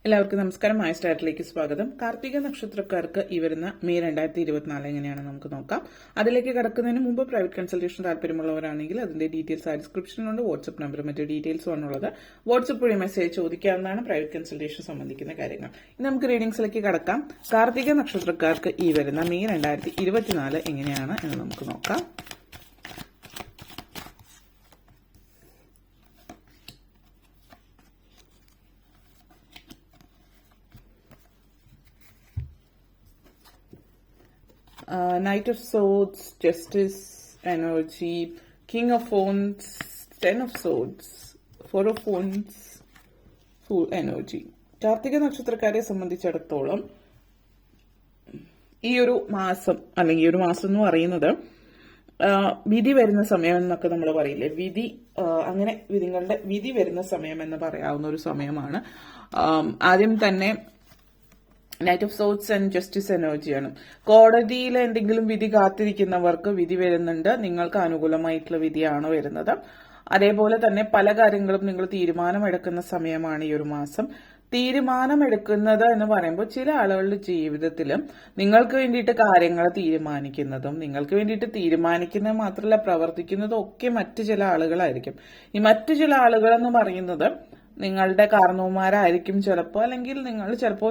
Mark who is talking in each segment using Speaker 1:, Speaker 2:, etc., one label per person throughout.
Speaker 1: എല്ലാവർക്കും നമസ്കാരം. മായ സ്റ്റാർട്ടിലേക്ക് സ്വാഗതം. കാർത്തിക നക്ഷത്രക്കാർക്ക് ഈ വരുന്ന മെയ് 2024 എങ്ങനെയാണ് നമുക്ക് നോക്കാം. അതിലേക്ക് കടക്കുന്നതിന് മുമ്പ് പ്രൈവറ്റ് കൺസൾട്ടേഷൻ താല്പര്യമുള്ളവരാണെങ്കിൽ അതിന്റെ ഡീറ്റെയിൽസ് ആ ഡിസ്ക്രിപ്ഷനിലുണ്ട്. വാട്സ്ആപ്പ് നമ്പറും മറ്റു ഡീറ്റെയിൽസും ആണുള്ളത്. വാട്സ്ആപ്പ് വഴി മെസ്സേജ് ചോദിക്കാവുന്നതാണ് പ്രൈവറ്റ് കൺസൾട്ടേഷൻ സംബന്ധിക്കുന്ന കാര്യങ്ങൾ. ഇനി നമുക്ക് റീഡിംഗ്സിലേക്ക് കടക്കാം. കാർത്തിക നക്ഷത്രക്കാർക്ക് ഈ വരുന്ന മെയ് 2024 എങ്ങനെയാണ് എന്ന് നമുക്ക് നോക്കാം. Knight of Swords, Justice, Energy, King of Wands, Ten of Swords, Four of Wands, Full Energy. Karthika നക്ഷത്രക്കാരെ സംബന്ധിച്ചിടത്തോളം ഈ ഒരു മാസം അല്ലെങ്കിൽ ഈ ഒരു മാസം എന്ന് പറയുന്നത് വിധി വരുന്ന സമയം എന്നൊക്കെ നമ്മൾ പറയില്ലേ, അങ്ങനെ നിങ്ങളുടെ വിധി വരുന്ന സമയം എന്ന് പറയാവുന്ന ഒരു സമയമാണ്. ആദ്യം തന്നെ knight of swords and justice എനർജിയാണ്. കോടതിയിൽ എന്തെങ്കിലും വിധി കാത്തിരിക്കുന്നവർക്ക് വിധി വരുന്നുണ്ട്. നിങ്ങൾക്ക് അനുകൂലമായിട്ടുള്ള വിധിയാണ് വരുന്നത്. അതേപോലെ തന്നെ പല കാര്യങ്ങളും നിങ്ങൾ തീരുമാനമെടുക്കുന്ന സമയമാണ് ഈ ഒരു മാസം. തീരുമാനമെടുക്കുന്നത് എന്ന് പറയുമ്പോൾ ചില ആളുകളുടെ ജീവിതത്തിലും നിങ്ങൾക്ക് വേണ്ടിയിട്ട് കാര്യങ്ങൾ തീരുമാനിക്കുന്നതും നിങ്ങൾക്ക് വേണ്ടിയിട്ട് തീരുമാനിക്കുന്നത് മാത്രമല്ല പ്രവർത്തിക്കുന്നതും ഒക്കെ മറ്റു ചില ആളുകളായിരിക്കും. ഈ മറ്റു ചില ആളുകൾ എന്ന് പറയുന്നത് നിങ്ങളുടെ കാരണവന്മാരായിരിക്കും ചിലപ്പോൾ, അല്ലെങ്കിൽ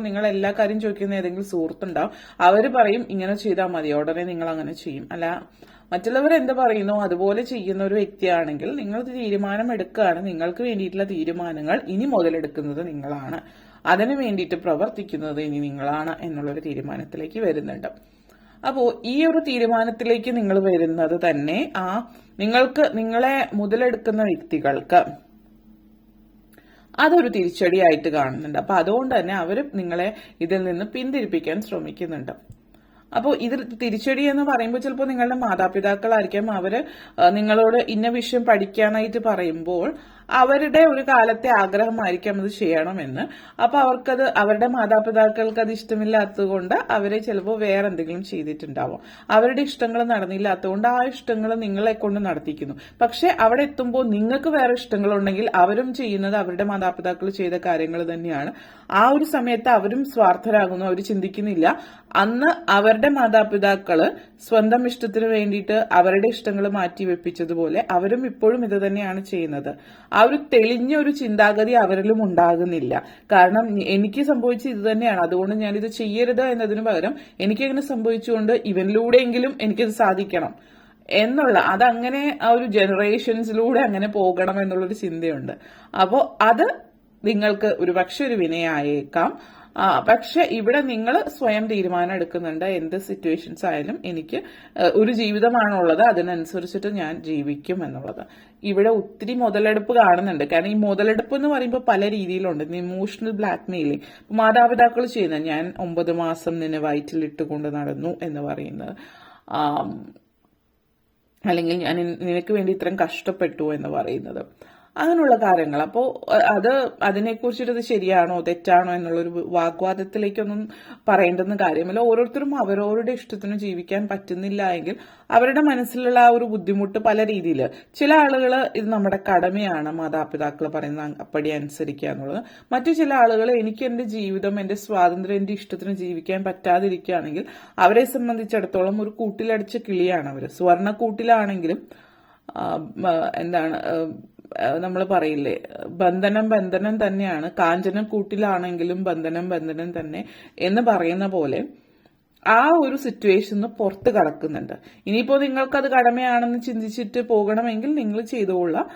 Speaker 1: നിങ്ങൾ എല്ലാ കാര്യം ചോദിക്കുന്ന ഏതെങ്കിലും സുഹൃത്തുണ്ടാവും. അവർ പറയും ഇങ്ങനെ ചെയ്താൽ മതി, ഉടനെ നിങ്ങൾ അങ്ങനെ ചെയ്യും. അല്ല, മറ്റുള്ളവർ എന്ത് പറയുന്നു അതുപോലെ ചെയ്യുന്ന ഒരു വ്യക്തിയാണെങ്കിൽ നിങ്ങൾ തീരുമാനം എടുക്കുകയാണ്. നിങ്ങൾക്ക് വേണ്ടിയിട്ടുള്ള തീരുമാനങ്ങൾ ഇനി മുതലെടുക്കുന്നത് നിങ്ങളാണ്, അതിനു വേണ്ടിയിട്ട് പ്രവർത്തിക്കുന്നത് ഇനി നിങ്ങളാണ് എന്നുള്ളൊരു തീരുമാനത്തിലേക്ക് വരുന്നുണ്ട്. അപ്പോ ഈ ഒരു തീരുമാനത്തിലേക്ക് നിങ്ങൾ വരുന്നത് തന്നെ നിങ്ങളെ മുതലെടുക്കുന്ന വ്യക്തികൾക്ക് അതൊരു തിരിച്ചടിയായിട്ട് കാണുന്നുണ്ട്. അപ്പൊ അതുകൊണ്ട് തന്നെ അവർ നിങ്ങളെ ഇതിൽ നിന്ന് പിന്തിരിപ്പിക്കാൻ ശ്രമിക്കുന്നുണ്ട്. അപ്പോൾ ഇതിൽ തിരിച്ചടി എന്ന് പറയുമ്പോൾ ചിലപ്പോൾ നിങ്ങളുടെ മാതാപിതാക്കളായിരിക്കാം. അവര് നിങ്ങളോട് ഇന്ന വിഷയം പഠിക്കാനായിട്ട് പറയുമ്പോൾ അവരുടെ ഒരു കാലത്തെ ആഗ്രഹമായിരിക്കാം അത് ചെയ്യണമെന്ന്. അപ്പൊ അവരുടെ മാതാപിതാക്കൾക്ക് അത് ഇഷ്ടമില്ലാത്തതുകൊണ്ട് അവരെ ചിലപ്പോൾ വേറെ എന്തെങ്കിലും ചെയ്തിട്ടുണ്ടാവും. അവരുടെ ഇഷ്ടങ്ങൾ നടന്നില്ലാത്തതുകൊണ്ട് ആ ഇഷ്ടങ്ങൾ നിങ്ങളെ കൊണ്ട് നടത്തിക്കുന്നു. പക്ഷെ അവിടെ എത്തുമ്പോൾ നിങ്ങൾക്ക് വേറെ ഇഷ്ടങ്ങളുണ്ടെങ്കിൽ അവരും ചെയ്യുന്നത് അവരുടെ മാതാപിതാക്കൾ ചെയ്ത കാര്യങ്ങൾ തന്നെയാണ്. ആ ഒരു സമയത്ത് അവരും സ്വാർത്ഥരാകുന്നു. അവർ ചിന്തിക്കുന്നില്ല അന്ന് അവരുടെ മാതാപിതാക്കള് സ്വന്തം ഇഷ്ടത്തിന് വേണ്ടിയിട്ട് അവരുടെ ഇഷ്ടങ്ങൾ മാറ്റി വെപ്പിച്ചതുപോലെ അവരും ഇപ്പോഴും ഇത് തന്നെയാണ് ചെയ്യുന്നത്. ആ ഒരു തെളിഞ്ഞ ഒരു ചിന്താഗതി അവരിലും ഉണ്ടാകുന്നില്ല. കാരണം എനിക്ക് സംഭവിച്ചത് ഇത് തന്നെയാണ്, അതുകൊണ്ട് ഞാനിത് ചെയ്യരുത് എന്നതിന് പകരം എനിക്കങ്ങനെ സംഭവിച്ചുകൊണ്ട് ഇവനിലൂടെയെങ്കിലും എനിക്കിത് സാധിക്കണം എന്നുള്ള അതങ്ങനെ ആ ഒരു ജനറേഷൻസിലൂടെ അങ്ങനെ പോകണം എന്നുള്ളൊരു ചിന്തയുണ്ട്. അപ്പോൾ അത് നിങ്ങൾക്ക് ഒരു വിനയായേക്കാം. പക്ഷെ ഇവിടെ നിങ്ങൾ സ്വയം തീരുമാനം എടുക്കുന്നുണ്ട്. എന്ത് സിറ്റുവേഷൻസ് ആയാലും എനിക്ക് ഒരു ജീവിതമാണുള്ളത്, അതിനനുസരിച്ചിട്ട് ഞാൻ ജീവിക്കും എന്നുള്ളത്. ഇവിടെ ഒത്തിരി മുതലെടുപ്പ് കാണുന്നുണ്ട്. കാരണം ഈ മുതലെടുപ്പ് എന്ന് പറയുമ്പോൾ പല രീതിയിലുണ്ട്. ഇമോഷണൽ ബ്ലാക്ക് മെയിലിംഗ് മാതാപിതാക്കൾ ചെയ്യുന്നത്, ഞാൻ 9 മാസം നിന്നെ വയറ്റിലിട്ടുകൊണ്ട് നടന്നു എന്ന് പറയുന്നത്, അല്ലെങ്കിൽ ഞാൻ നിനക്ക് വേണ്ടി ഇത്രയും കഷ്ടപ്പെട്ടു എന്ന് പറയുന്നത്, അങ്ങനെയുള്ള കാര്യങ്ങൾ. അപ്പോൾ അതിനെക്കുറിച്ചിട്ട് ശരിയാണോ തെറ്റാണോ എന്നുള്ളൊരു വാഗ്വാദത്തിലേക്കൊന്നും പറയേണ്ടെന്ന് കാര്യമില്ല. ഓരോരുത്തരും അവരവരുടെ ഇഷ്ടത്തിന് ജീവിക്കാൻ പറ്റുന്നില്ല എങ്കിൽ അവരുടെ മനസ്സിലുള്ള ആ ഒരു ബുദ്ധിമുട്ട് പല രീതിയിൽ. ചില ആളുകൾ ഇത് നമ്മുടെ കടമയാണ് മാതാപിതാക്കൾ പറയുന്ന അപ്പടി അനുസരിക്കുക എന്നുള്ളത്. മറ്റു ചില ആളുകൾ എനിക്ക് എന്റെ ജീവിതം, എന്റെ സ്വാതന്ത്ര്യം, എന്റെ ഇഷ്ടത്തിന് ജീവിക്കാൻ പറ്റാതിരിക്കുകയാണെങ്കിൽ അവരെ സംബന്ധിച്ചിടത്തോളം ഒരു കൂട്ടിലടിച്ച കിളിയാണ് അവർ. സ്വർണ്ണക്കൂട്ടിലാണെങ്കിലും നമ്മൾ പറയില്ലേ, ബന്ധനം തന്നെയാണ്. കാഞ്ചനം കൂട്ടിലാണെങ്കിലും ബന്ധനം തന്നെ എന്ന് പറയുന്ന പോലെ ആ ഒരു സിറ്റുവേഷന് പുറത്ത് കടക്കുന്നുണ്ട്. ഇനിയിപ്പോ നിങ്ങൾക്കത് കടമയാണെന്ന് ചിന്തിച്ചിട്ട് പോകണമെങ്കിൽ നിങ്ങൾ ചെയ്തുകൊള്ളാം.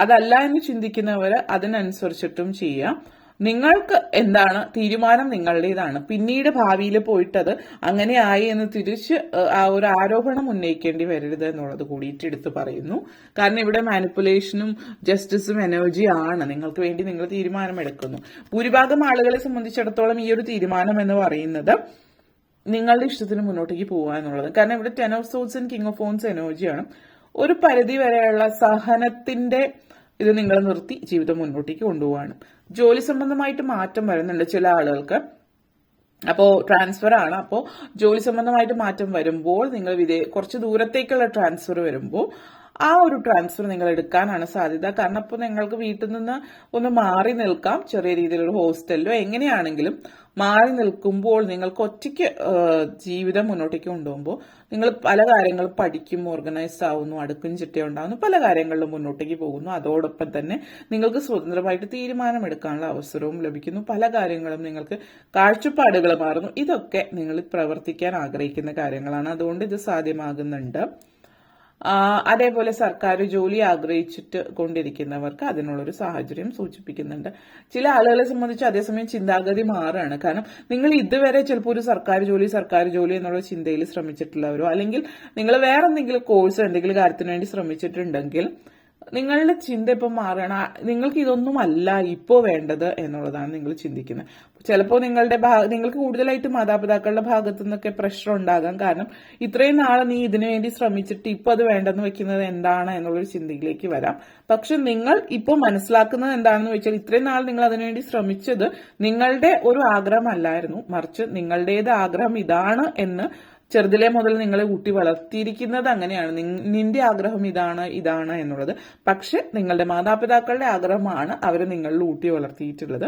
Speaker 1: അതല്ല എന്ന് ചിന്തിക്കുന്നവര് അതിനനുസരിച്ചിട്ടും ചെയ്യാം. നിങ്ങൾക്ക് എന്താണ് തീരുമാനം നിങ്ങളുടേതാണ്. പിന്നീട് ഭാവിയിൽ പോയിട്ടത് അങ്ങനെ ആയി എന്ന് തിരിച്ച് ആ ഒരു ആരോപണം ഉന്നയിക്കേണ്ടി വരരുത് എന്നുള്ളത് കൂടിയിട്ട് എടുത്തു പറയുന്നു. കാരണം ഇവിടെ മാനിപ്പുലേഷനും ജസ്റ്റിസും എനർജി ആണ്. നിങ്ങൾക്ക് വേണ്ടി നിങ്ങൾ തീരുമാനമെടുക്കുന്നു. ഭൂരിഭാഗം ആളുകളെ സംബന്ധിച്ചിടത്തോളം ഈ ഒരു തീരുമാനം എന്ന് പറയുന്നത് നിങ്ങളുടെ ഇഷ്ടത്തിന് മുന്നോട്ടേക്ക് പോകുക എന്നുള്ളത്. കാരണം ഇവിടെ 10 of Swords and King of Wands എനർജിയാണ്. ഒരു പരിധി വരെയുള്ള സഹനത്തിന്റെ ഇത് നിങ്ങൾ നിർത്തി ജീവിതം മുന്നോട്ടേക്ക് കൊണ്ടുപോവാണ്. ജോലി സംബന്ധമായിട്ട് മാറ്റം വരുന്നുണ്ട് ചില ആളുകൾക്ക്. അപ്പോൾ ട്രാൻസ്ഫർ ആണ്. അപ്പോൾ ജോലി സംബന്ധമായിട്ട് മാറ്റം വരുമ്പോൾ നിങ്ങൾ കുറച്ച് ദൂരത്തേക്കുള്ള ട്രാൻസ്ഫർ വരുമ്പോൾ ആ ഒരു ട്രാൻസ്ഫർ നിങ്ങൾ എടുക്കാനാണ് സാധ്യത. കാരണം അപ്പോൾ നിങ്ങൾക്ക് വീട്ടിൽ നിന്ന് ഒന്ന് മാറി നിൽക്കാം, ചെറിയ രീതിയിലൊരു ഹോസ്റ്റലിലോ എങ്ങനെയാണെങ്കിലും മാറി നിൽക്കുമ്പോൾ നിങ്ങൾക്ക് ഒറ്റയ്ക്ക് ജീവിതം മുന്നോട്ടേക്ക് കൊണ്ടുപോകുമ്പോൾ നിങ്ങൾ പല കാര്യങ്ങളും പഠിക്കും, ഓർഗനൈസ്ഡ് ആവുന്നു, അടുക്കും ചിട്ടയുണ്ടാവുന്നു, പല കാര്യങ്ങളിലും മുന്നോട്ടേക്ക് പോകുന്നു. അതോടൊപ്പം തന്നെ നിങ്ങൾക്ക് സ്വതന്ത്രമായിട്ട് തീരുമാനമെടുക്കാനുള്ള അവസരവും ലഭിക്കുന്നു. പല കാര്യങ്ങളും നിങ്ങൾക്ക് കാഴ്ചപ്പാടുകൾ മാറുന്നു. ഇതൊക്കെ നിങ്ങൾ പ്രവർത്തിക്കാൻ ആഗ്രഹിക്കുന്ന കാര്യങ്ങളാണ്. അതുകൊണ്ട് ഇത് സാധ്യമാകുന്നുണ്ട്. അതേപോലെ സർക്കാർ ജോലി ആഗ്രഹിച്ചിട്ട് കൊണ്ടിരിക്കുന്നവർക്ക് അതിനുള്ളൊരു സാഹചര്യം സൂചിപ്പിക്കുന്നുണ്ട്. ചില ആളുകളെ സംബന്ധിച്ച് അതേസമയം ചിന്താഗതി മാറുകയാണ്. കാരണം നിങ്ങൾ ഇതുവരെ ചിലപ്പോൾ ഒരു സർക്കാർ ജോലി എന്നുള്ള ചിന്തയിൽ ശ്രമിച്ചിട്ടുള്ളവരോ അല്ലെങ്കിൽ നിങ്ങൾ വേറെ എന്തെങ്കിലും കോഴ്സ് എന്തെങ്കിലും കാര്യത്തിന് വേണ്ടി ശ്രമിച്ചിട്ടുണ്ടെങ്കിൽ നിങ്ങളുടെ ചിന്ത ഇപ്പം മാറണം. നിങ്ങൾക്ക് ഇതൊന്നുമല്ല ഇപ്പോൾ വേണ്ടത് എന്നുള്ളതാണ് നിങ്ങൾ ചിന്തിക്കുന്നത്. ചിലപ്പോൾ നിങ്ങൾക്ക് കൂടുതലായിട്ട് മാതാപിതാക്കളുടെ ഭാഗത്തു നിന്നൊക്കെ പ്രഷർ ഉണ്ടാകാം. കാരണം ഇത്രയും നാളെ നീ ഇതിനു വേണ്ടി ശ്രമിച്ചിട്ട് ഇപ്പൊ അത് വേണ്ടെന്ന് വെക്കുന്നത് എന്താണ് എന്നുള്ളൊരു ചിന്തയിലേക്ക് വരാം. പക്ഷെ നിങ്ങൾ ഇപ്പോൾ മനസ്സിലാക്കുന്നത് എന്താണെന്ന് വെച്ചാൽ ഇത്രയും നാൾ നിങ്ങൾ അതിനുവേണ്ടി ശ്രമിച്ചത് നിങ്ങളുടെ ഒരു ആഗ്രഹമല്ലായിരുന്നു, മറിച്ച് നിങ്ങളുടേത് ആഗ്രഹം ഇതാണ് എന്ന് ചെറുതിലെ മുതൽ നിങ്ങളെ ഊട്ടി വളർത്തിയിരിക്കുന്നത് അങ്ങനെയാണ്. നിന്റെ ആഗ്രഹം ഇതാണ് എന്നുള്ളത്. പക്ഷെ നിങ്ങളുടെ മാതാപിതാക്കളുടെ ആഗ്രഹമാണ് അവർ നിങ്ങളിൽ ഊട്ടി വളർത്തിയിട്ടുള്ളത്.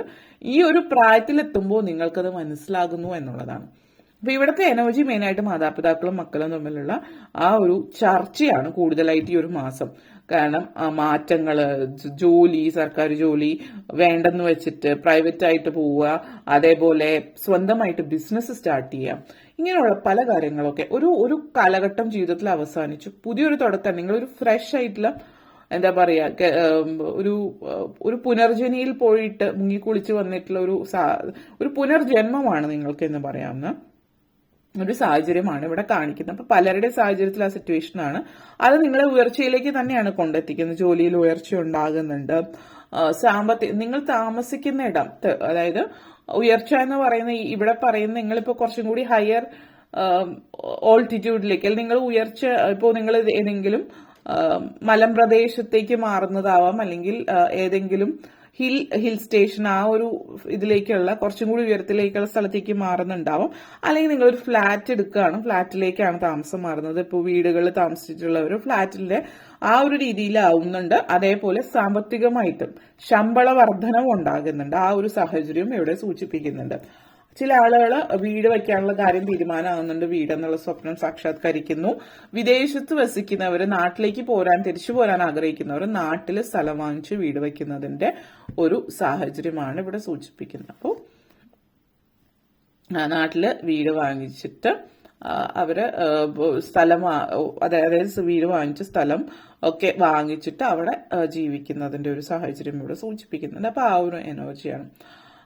Speaker 1: ഈ ഒരു പ്രായത്തിലെത്തുമ്പോൾ നിങ്ങൾക്കത് മനസ്സിലാകുന്നു എന്നുള്ളതാണ്. അപ്പൊ ഇവിടുത്തെ എനർജി മെയിനായിട്ട് മാതാപിതാക്കളും മക്കളും തമ്മിലുള്ള ആ ഒരു ചർച്ചയാണ് കൂടുതലായിട്ട് ഈ ഒരു മാസം. കാരണം മാറ്റങ്ങള്, ജോലി, സർക്കാർ ജോലി വേണ്ടെന്ന് വെച്ചിട്ട് പ്രൈവറ്റ് ആയിട്ട് പോവുക, അതേപോലെ സ്വന്തമായിട്ട് ബിസിനസ് സ്റ്റാർട്ട് ചെയ്യാം, ഇങ്ങനെയുള്ള പല കാര്യങ്ങളൊക്കെ ഒരു കാലഘട്ടം ജീവിതത്തിൽ അവസാനിച്ചു. പുതിയൊരു തുടക്കം, നിങ്ങളൊരു ഫ്രഷ് ആയിട്ടുള്ള എന്താ പറയാ ഒരു പുനർജനിയിൽ പോയിട്ട് മുങ്ങിക്കുളിച്ച് വന്നിട്ടുള്ള ഒരു പുനർജന്മമാണ് നിങ്ങൾക്ക് എന്ന് പറയാവുന്ന ഒരു സാഹചര്യമാണ് ഇവിടെ കാണിക്കുന്നത്. അപ്പൊ പലരുടെ സാഹചര്യത്തിൽ ആ സിറ്റുവേഷനാണ്. അത് നിങ്ങളെ ഉയർച്ചയിലേക്ക് തന്നെയാണ് കൊണ്ടെത്തിക്കുന്നത്. ജോലിയിൽ ഉയർച്ച ഉണ്ടാകുന്നുണ്ട്. നിങ്ങൾ താമസിക്കുന്ന ഇടത്ത്, അതായത് ഉയർച്ച എന്ന് പറയുന്ന ഇവിടെ പറയുന്ന നിങ്ങളിപ്പോ കുറച്ചും കൂടി ഹയർ ഓൾട്ടിറ്റ്യൂഡിലേക്ക്, അല്ലെങ്കിൽ നിങ്ങൾ ഉയർച്ച ഇപ്പോൾ നിങ്ങൾ ഏതെങ്കിലും മലമ്പ്രദേശത്തേക്ക് മാറുന്നതാവാം, അല്ലെങ്കിൽ ഏതെങ്കിലും ഹിൽ സ്റ്റേഷൻ ആ ഒരു ഇതിലേക്കുള്ള കുറച്ചും കൂടി ഉയരത്തിലേക്കുള്ള സ്ഥലത്തേക്ക് മാറുന്നുണ്ടാവും. അല്ലെങ്കിൽ നിങ്ങളൊരു ഫ്ലാറ്റ് എടുക്കുകയാണ്, ഫ്ലാറ്റിലേക്കാണ് താമസം മാറുന്നത്. ഇപ്പോൾ വീടുകളിൽ താമസിച്ചിട്ടുള്ളവർ ഫ്ലാറ്റിന്റെ ആ ഒരു രീതിയിലാവുന്നുണ്ട്. അതേപോലെ സാമ്പത്തികമായിട്ടും ശമ്പള വർധനവും ഉണ്ടാകുന്നുണ്ട്. ആ ഒരു സാഹചര്യം ഇവിടെ സൂചിപ്പിക്കുന്നുണ്ട്. ചില ആളുകൾ വീട് വയ്ക്കാനുള്ള കാര്യം തീരുമാനമാകുന്നുണ്ട്. വീടെന്നുള്ള സ്വപ്നം സാക്ഷാത്കരിക്കുന്നു. വിദേശത്ത് വസിക്കുന്നവർ, നാട്ടിലേക്ക് തിരിച്ചു പോരാൻ ആഗ്രഹിക്കുന്നവർ നാട്ടിൽ സ്ഥലം വാങ്ങിച്ച് വീട് വയ്ക്കുന്നതിന്റെ ഒരു സാഹചര്യമാണ് ഇവിടെ സൂചിപ്പിക്കുന്നത്. അപ്പോൾ നാട്ടില് വീട് വാങ്ങിച്ചിട്ട് അവര് അതായത് വീട് വാങ്ങിച്ച സ്ഥലം ഒക്കെ വാങ്ങിച്ചിട്ട് അവിടെ ജീവിക്കുന്നതിന്റെ ഒരു സാഹചര്യം ഇവിടെ സൂചിപ്പിക്കുന്നുണ്ട്. അപ്പൊ ആ ഒരു എനർജിയാണ്.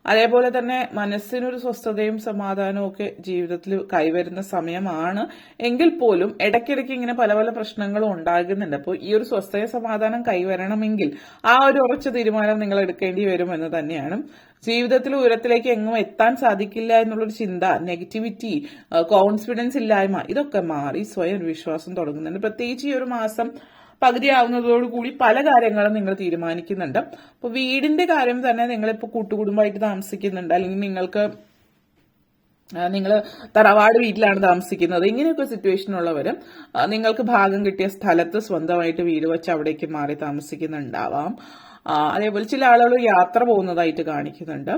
Speaker 1: അതേപോലെ തന്നെ മനസ്സിനൊരു സ്വസ്ഥതയും സമാധാനവും ഒക്കെ ജീവിതത്തിൽ കൈവരുന്ന സമയമാണ്. എങ്കിൽ പോലും ഇടയ്ക്കിടയ്ക്ക് ഇങ്ങനെ പല പല പ്രശ്നങ്ങളും ഉണ്ടാകുന്നുണ്ട്. അപ്പോൾ ഈ ഒരു സ്വസ്ഥത സമാധാനം കൈവരണമെങ്കിൽ ആ ഒരു ഉറച്ച തീരുമാനം നിങ്ങൾ എടുക്കേണ്ടി വരുമെന്ന് തന്നെയാണ്. ജീവിതത്തിൽ ഉയരത്തിലേക്ക് എങ്ങും എത്താൻ സാധിക്കില്ല എന്നുള്ളൊരു ചിന്ത, നെഗറ്റിവിറ്റി, കോൺഫിഡൻസ് ഇല്ലായ്മ, ഇതൊക്കെ മാറി സ്വയം വിശ്വാസം തുടങ്ങുന്നുണ്ട്. പ്രത്യേകിച്ച് ഈ ഒരു മാസം പകുതിയാവുന്നതോടുകൂടി പല കാര്യങ്ങളും നിങ്ങൾ തീരുമാനിക്കുന്നുണ്ട്. അപ്പൊ വീടിന്റെ കാര്യം തന്നെ, നിങ്ങളിപ്പോ കൂട്ടുകുടുംബമായിട്ട് താമസിക്കുന്നുണ്ട്, അല്ലെങ്കിൽ നിങ്ങൾ തറവാട് വീട്ടിലാണ് താമസിക്കുന്നത്, ഇങ്ങനെയൊക്കെ സിറ്റുവേഷൻ ഉള്ളവരും നിങ്ങൾക്ക് ഭാഗം കിട്ടിയ സ്ഥലത്ത് സ്വന്തമായിട്ട് വീട് വെച്ച് അവിടേക്ക് മാറി താമസിക്കുന്നുണ്ടാവാം. അതേപോലെ ചില ആളുകൾ യാത്ര പോകുന്നതായിട്ട് കാണിക്കുന്നുണ്ട്.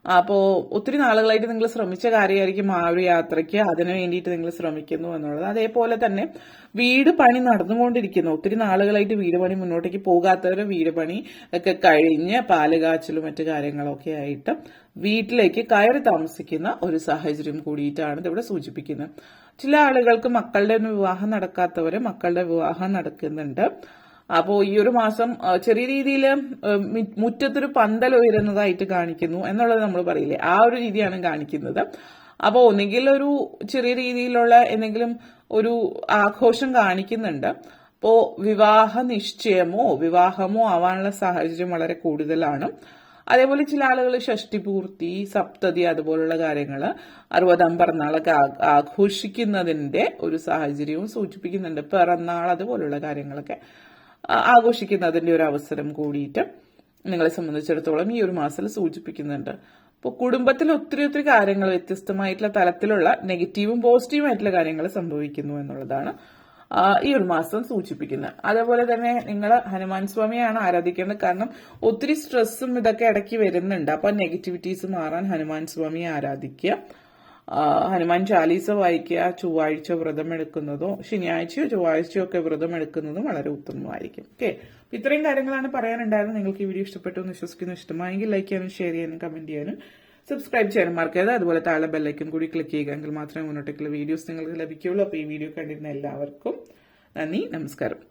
Speaker 1: അപ്പോൾ ഒത്തിരി നാളുകളായിട്ട് നിങ്ങൾ ശ്രമിച്ച കാര്യമായിരിക്കും ആ ഒരു യാത്രയ്ക്ക്, അതിനു വേണ്ടിയിട്ട് നിങ്ങൾ ശ്രമിക്കുന്നു എന്നുള്ളത്. അതേപോലെ തന്നെ വീട് പണി നടന്നുകൊണ്ടിരിക്കുന്നു. ഒത്തിരി നാളുകളായിട്ട് വീട് പണി മുന്നോട്ടേക്ക് പോകാത്തവർ വീട് പണി ഒക്കെ കഴിഞ്ഞ് പാലുകാച്ചലും മറ്റു കാര്യങ്ങളൊക്കെ ആയിട്ട് വീട്ടിലേക്ക് കയറി താമസിക്കുന്ന ഒരു സാഹചര്യം കൂടിയിട്ടാണ് ഇതിവിടെ സൂചിപ്പിക്കുന്നത്. ചില ആളുകൾക്ക് മക്കളുടെ വിവാഹം നടക്കാത്തവര് മക്കളുടെ വിവാഹം നടക്കുന്നുണ്ട്. അപ്പോൾ ഈ ഒരു മാസം ചെറിയ രീതിയിൽ മുറ്റത്തൊരു പന്തൽ ഉയരുന്നതായിട്ട് കാണിക്കുന്നു എന്നുള്ളത് നമ്മൾ പറയില്ലേ, ആ ഒരു രീതിയാണ് കാണിക്കുന്നത്. അപ്പോൾ ഒന്നുകിൽ ഒരു ചെറിയ രീതിയിലുള്ള എന്തെങ്കിലും ഒരു ആഘോഷം കാണിക്കുന്നുണ്ട്. അപ്പോൾ വിവാഹ നിശ്ചയമോ വിവാഹമോ ആവാനുള്ള സാഹചര്യം വളരെ കൂടുതലാണ്. അതേപോലെ ചില ആളുകൾ ഷഷ്ടിപൂർത്തി, സപ്തതി അതുപോലുള്ള കാര്യങ്ങൾ, 60-ാം പിറന്നാളൊക്കെ ആഘോഷിക്കുന്നതിന്റെ ഒരു സാഹചര്യവും സൂചിപ്പിക്കുന്നുണ്ട്. പിറന്നാൾ അതുപോലുള്ള കാര്യങ്ങളൊക്കെ ആഘോഷിക്കുന്നതിന്റെ ഒരു അവസരം കൂടിയിട്ട് നിങ്ങളെ സംബന്ധിച്ചിടത്തോളം ഈ ഒരു മാസത്തിൽ സൂചിപ്പിക്കുന്നുണ്ട്. അപ്പോൾ കുടുംബത്തിൽ ഒത്തിരി കാര്യങ്ങൾ വ്യത്യസ്തമായിട്ടുള്ള തലത്തിലുള്ള നെഗറ്റീവും പോസിറ്റീവും ആയിട്ടുള്ള കാര്യങ്ങൾ സംഭവിക്കുന്നു എന്നുള്ളതാണ്. ഈ ഒരു മാസം സൂചിപ്പിക്കുന്നത്. അതേപോലെ തന്നെ നിങ്ങൾ ഹനുമാൻ സ്വാമിയാണ് ആരാധിക്കേണ്ടത്. കാരണം ഒത്തിരി സ്ട്രെസ്സും ഇതൊക്കെ ഇടയ്ക്ക് വരുന്നുണ്ട്. അപ്പൊ നെഗറ്റിവിറ്റീസ് മാറാൻ ഹനുമാൻ സ്വാമിയെ ആരാധിക്കുക. ഹനുമാൻ ചാലീസ വായിക്കുക. ചൊവ്വാഴ്ച വ്രതം എടുക്കുന്നതോ ശനിയാഴ്ചയോ ചൊവ്വാഴ്ചയോ ഒക്കെ വ്രതം എടുക്കുന്നതും വളരെ ഉത്തമമായിരിക്കും. ഓക്കെ, ഇത്രയും കാര്യങ്ങളാണ് പറയാനുണ്ടായിരുന്നത്. നിങ്ങൾക്ക് ഈ വീഡിയോ ഇഷ്ടപ്പെട്ടു എന്ന് വിശ്വസിക്കുന്നു. ഇഷ്ടമായെങ്കിൽ ലൈക്ക് ചെയ്യാനും ഷെയർ ചെയ്യാനും കമന്റ് ചെയ്യാനും സബ്സ്ക്രൈബ് ചെയ്യാനും മറക്കരുത്. അതുപോലെ താഴെ ബെല്ലൈക്കൻ കൂടി ക്ലിക്ക് ചെയ്യുക. എങ്കിൽ മാത്രമേ മുന്നോട്ടേക്കുള്ള വീഡിയോസ് നിങ്ങൾക്ക് ലഭിക്കുകയുള്ളൂ. അപ്പോൾ ഈ വീഡിയോ കണ്ടിരുന്ന എല്ലാവർക്കും നന്ദി, നമസ്കാരം.